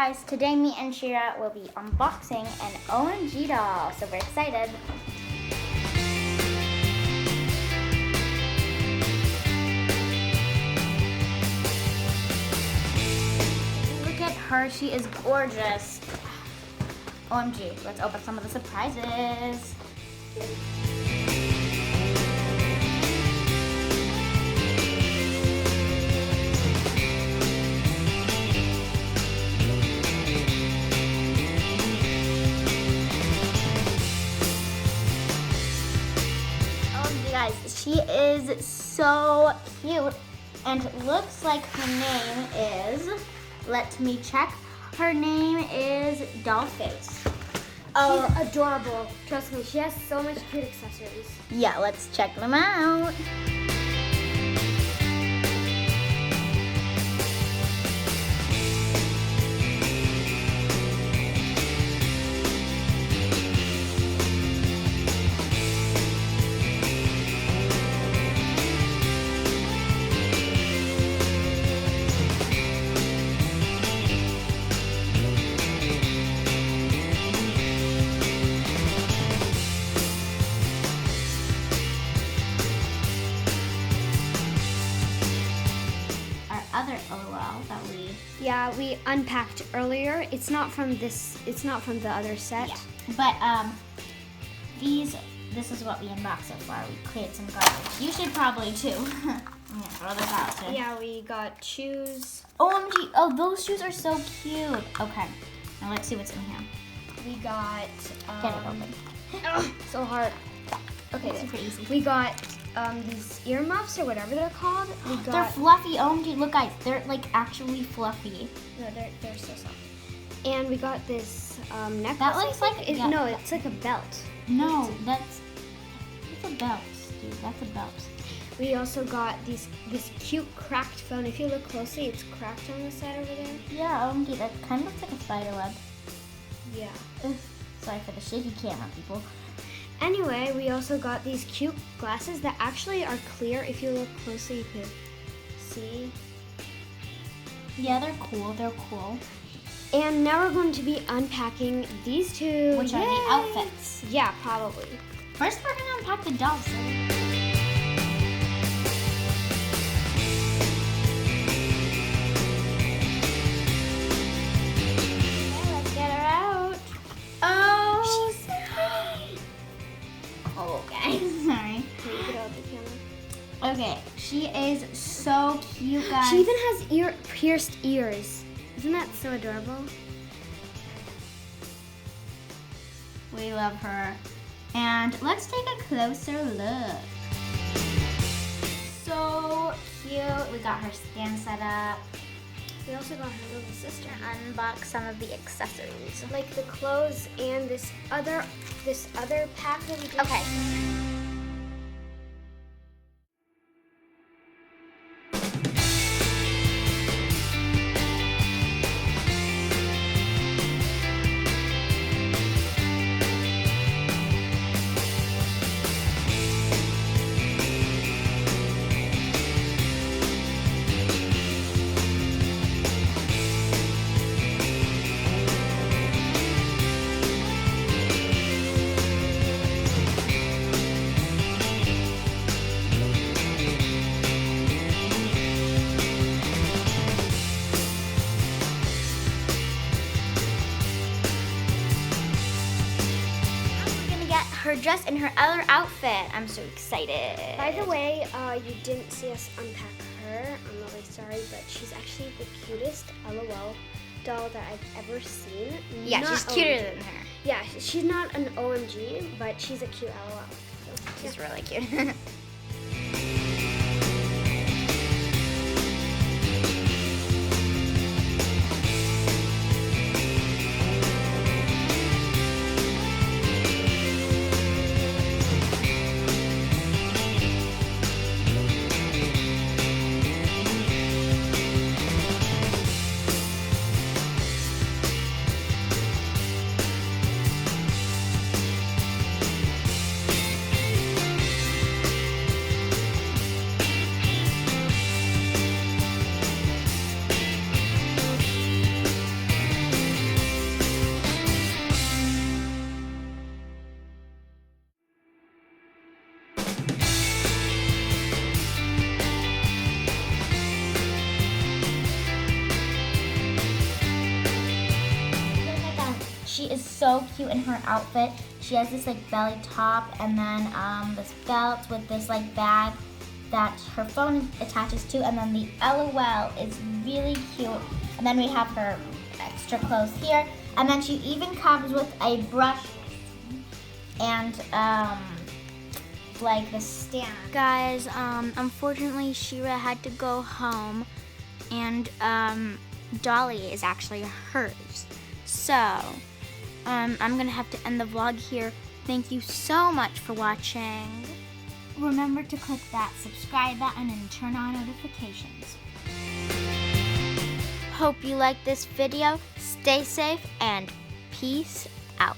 guys, today me and Shira will be unboxing an OMG doll, so we're excited. Look at her, she is gorgeous. OMG, let's open some of the surprises. Guys, she is so cute, and it looks like her name is, let me check, her name is Dollface. Oh, she's adorable. Trust me, she has so much cute accessories. Yeah, let's check them out. Other LOL that we unpacked earlier. It's not from the other set. Yeah. But this is what we unboxed so far. We cleared some garbage. You should probably too. I'm gonna throw this out too. Yeah, we got shoes. OMG, oh, those shoes are so cute. Okay, now let's see what's in here. We got Get it open. so hard. Okay, super easy. We got these earmuffs or whatever they're called. They're fluffy. OMG, look guys, they're like actually fluffy. No, they're so soft. And we got this necklace. That looks like no, it's like a belt. No, it's a belt, dude. That's a belt. We also got this cute cracked phone. If you look closely, it's cracked on the side over there. Yeah, OMG, that kind of looks like a spider web. Yeah. Sorry for the shaky camera, people. Anyway, we also got these cute glasses that actually are clear. If you look closely, you could see. Yeah, they're cool. They're cool. And now we're going to be unpacking these two. Which are the outfits. Yeah, probably. First, we're going to unpack the dolls. Okay, let's get her out. Oh, she's okay, sorry. Can you get out the camera? Okay, she is so cute, guys. She even has pierced ears. Isn't that so adorable? We love her. And let's take a closer look. So cute. We got her stand set up. We also got her little sister. Unbox some of the accessories. Like the clothes and this other pack that we did. Okay. Her dress and her other outfit. I'm so excited. By the way, you didn't see us unpack her. I'm really sorry, but she's actually the cutest LOL doll that I've ever seen. Yeah, Not she's cuter OMG. than her. Yeah, she's not an OMG, but she's a cute LOL. So, She's really cute. she is so cute in her outfit. She has this like belly top and then this belt with this like bag that her phone attaches to, and then the LOL is really cute. And then we have her extra clothes here, and then she even comes with a brush and like the stand. Guys, unfortunately Shira had to go home, and Dollie is actually hers. So I'm gonna have to end the vlog here. Thank you so much for watching. Remember to click that subscribe button and turn on notifications. Hope you liked this video. Stay safe and peace out.